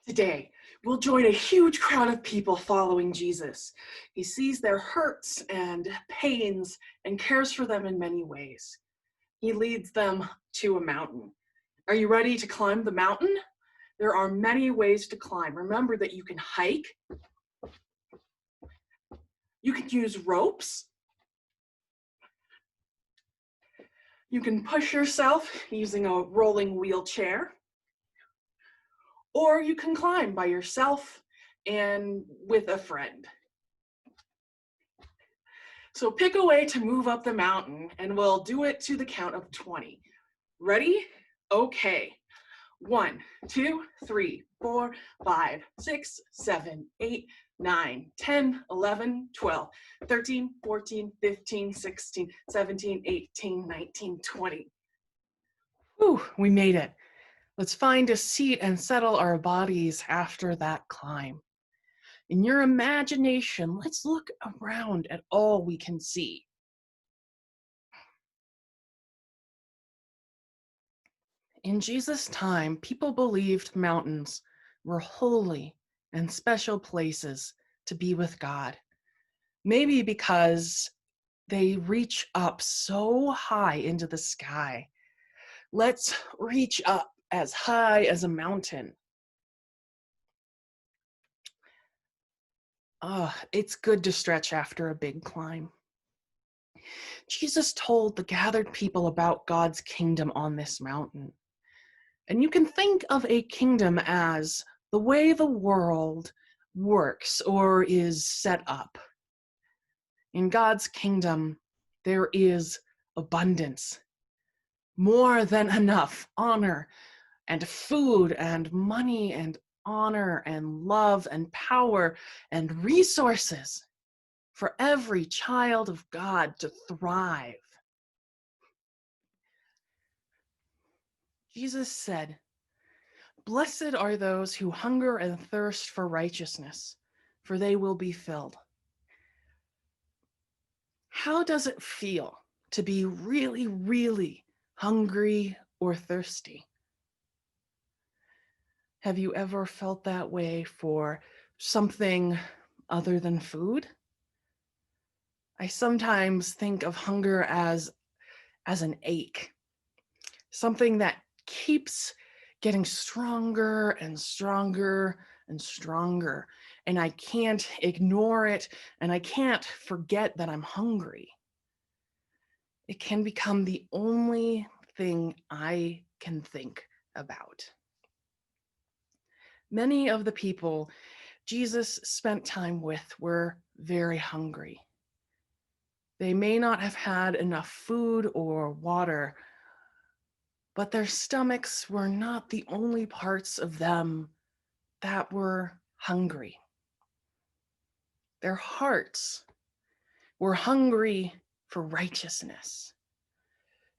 Today, we'll join a huge crowd of people following Jesus. He sees their hurts and pains and cares for them in many ways. He leads them to a mountain. Are you ready to climb the mountain? There are many ways to climb. Remember that you can hike, you can use ropes, you can push yourself using a rolling wheelchair, or you can climb by yourself and with a friend. So pick a way to move up the mountain and we'll do it to the count of 20. Ready? Okay. 1, 2, 3, 4, 5, 6, 7, 8, 9, 10, 11, 12, 13, 14, 15, 16, 17, 18, 19, 20. Whew, we made it. Let's find a seat and settle our bodies after that climb. In your imagination, let's look around at all we can see. In Jesus' time, people believed mountains were holy and special places to be with God. Maybe because they reach up so high into the sky. Let's reach up as high as a mountain. It's good to stretch after a big climb. Jesus told the gathered people about God's kingdom on this mountain. And you can think of a kingdom as the way the world works or is set up. In God's kingdom, there is abundance, more than enough honor and food and money and honor and love and power and resources for every child of God to thrive. Jesus said, "Blessed are those who hunger and thirst for righteousness, for they will be filled." How does it feel to be really, really hungry or thirsty? Have you ever felt that way for something other than food? I sometimes think of hunger as an ache, something that keeps getting stronger and stronger and stronger, and I can't ignore it, and I can't forget that I'm hungry. It can become the only thing I can think about. Many of the people Jesus spent time with were very hungry. They may not have had enough food or water, but their stomachs were not the only parts of them that were hungry. Their hearts were hungry for righteousness.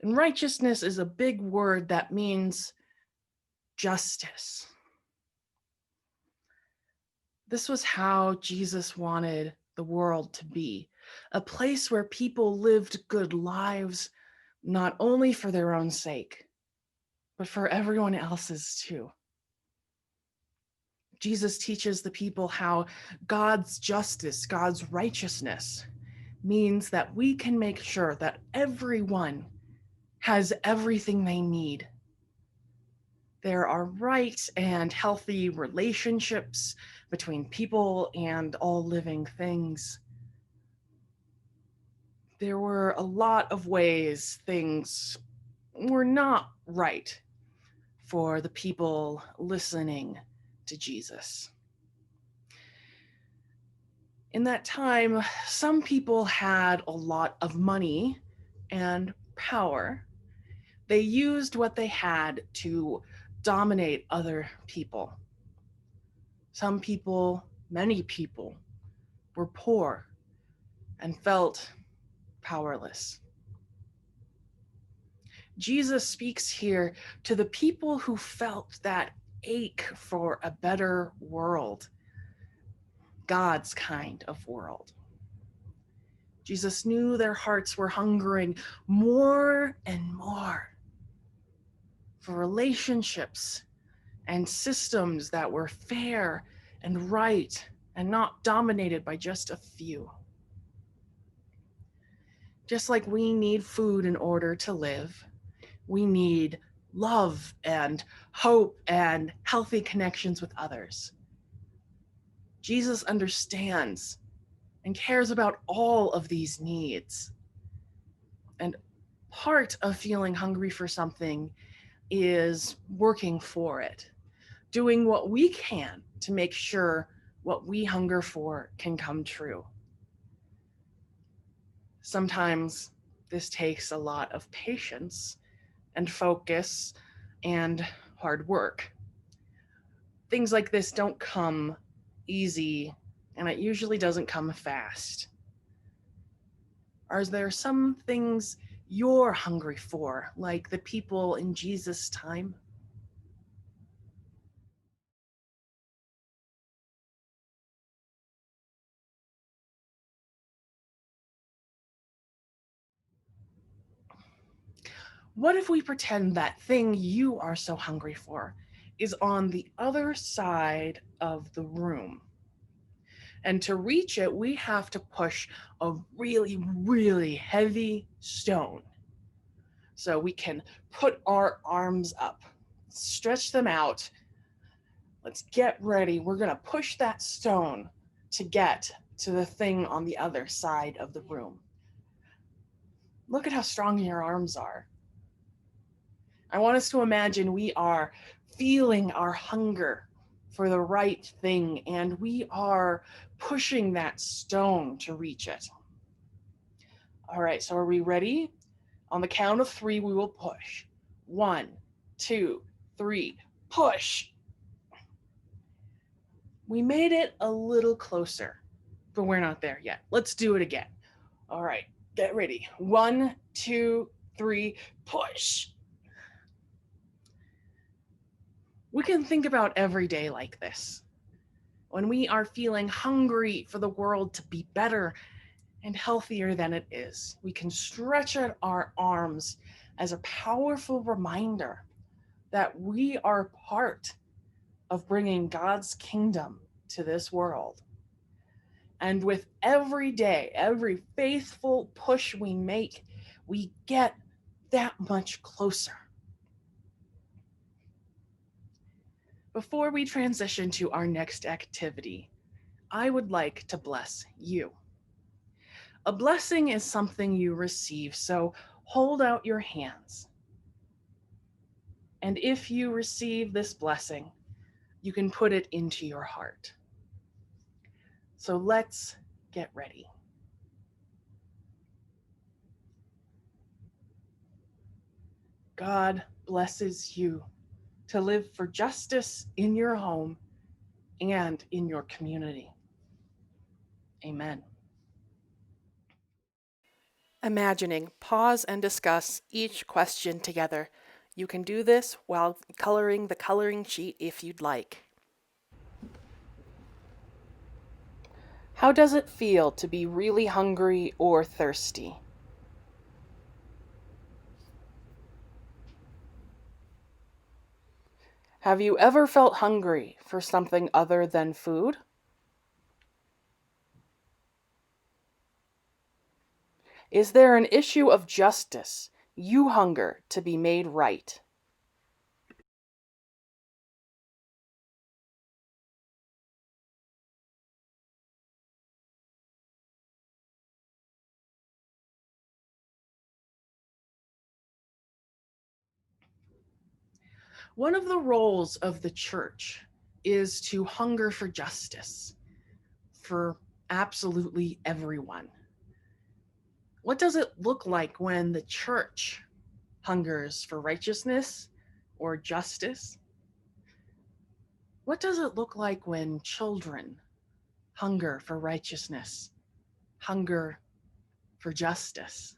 And righteousness is a big word that means justice. This was how Jesus wanted the world to be, a place where people lived good lives, not only for their own sake, but for everyone else's too. Jesus teaches the people how God's justice, God's righteousness, means that we can make sure that everyone has everything they need. There are right and healthy relationships between people and all living things. There were a lot of ways things were not right for the people listening to Jesus. In that time, some people had a lot of money and power. They used what they had to dominate other people. Some people, many people, were poor and felt powerless. Jesus speaks here to the people who felt that ache for a better world, God's kind of world. Jesus knew their hearts were hungering more and more for relationships and systems that were fair and right and not dominated by just a few. Just like we need food in order to live, we need love and hope and healthy connections with others. Jesus understands and cares about all of these needs. And part of feeling hungry for something is working for it, doing what we can to make sure what we hunger for can come true. Sometimes this takes a lot of patience and focus and hard work. Things like this don't come easy, and it usually doesn't come fast. Are there some things you're hungry for, like the people in Jesus' time? What if we pretend that thing you are so hungry for is on the other side of the room? And to reach it, we have to push a really, really heavy stone. So we can put our arms up, stretch them out. Let's get ready. We're going to push that stone to get to the thing on the other side of the room. Look at how strong your arms are. I want us to imagine we are feeling our hunger for the right thing, and we are pushing that stone to reach it. All right, so are we ready? On the count of 3, we will push. 1, 2, 3, push. We made it a little closer, but we're not there yet. Let's do it again. All right, get ready. 1, 2, 3, push. We can think about every day like this. When we are feeling hungry for the world to be better and healthier than it is, we can stretch out our arms as a powerful reminder that we are part of bringing God's kingdom to this world. And with every day, every faithful push we make, we get that much closer. Before we transition to our next activity, I would like to bless you. A blessing is something you receive, so hold out your hands. And if you receive this blessing, you can put it into your heart. So let's get ready. God blesses you to live for justice in your home and in your community. Amen. Imagining, pause and discuss each question together. You can do this while coloring the coloring sheet if you'd like. How does it feel to be really hungry or thirsty? Have you ever felt hungry for something other than food? Is there an issue of justice you hunger to be made right? One of the roles of the church is to hunger for justice for absolutely everyone. What does it look like when the church hungers for righteousness or justice? What does it look like when children hunger for righteousness, hunger for justice?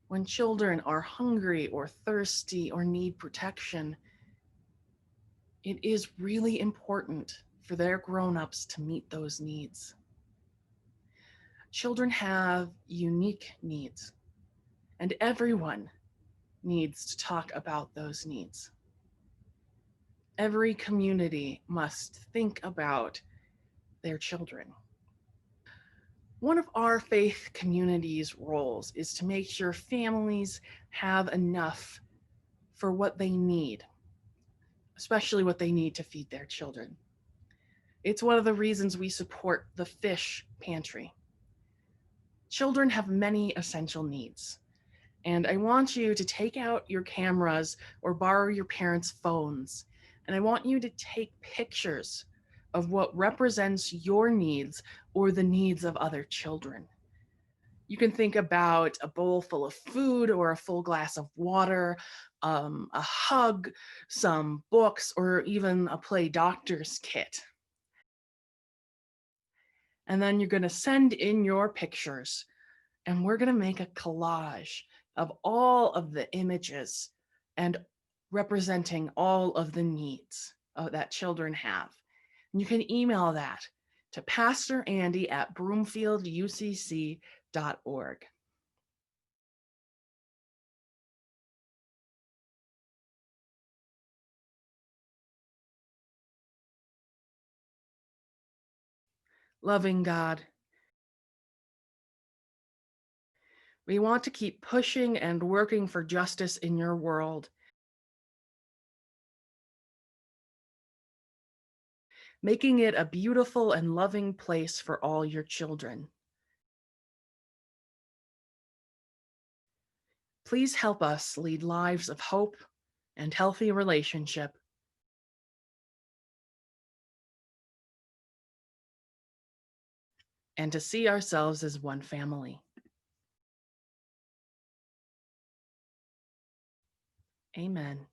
When children are hungry or thirsty or need protection, it is really important for their grown-ups to meet those needs. Children have unique needs, and everyone needs to talk about those needs. Every community must think about their children. One of our faith community's roles is to make sure families have enough for what they need, especially what they need to feed their children. It's one of the reasons we support the fish pantry. Children have many essential needs, and I want you to take out your cameras or borrow your parents' phones, and I want you to take pictures of what represents your needs or the needs of other children. You can think about a bowl full of food or a full glass of water, a hug, some books, or even a play doctor's kit. And then you're going to send in your pictures, and we're going to make a collage of all of the images and representing all of the needs that children have. And you can email that to Pastor Andy at broomfielducc.org. Loving God, we want to keep pushing and working for justice in your world, making it a beautiful and loving place for all your children. Please help us lead lives of hope and healthy relationship, and to see ourselves as one family. Amen.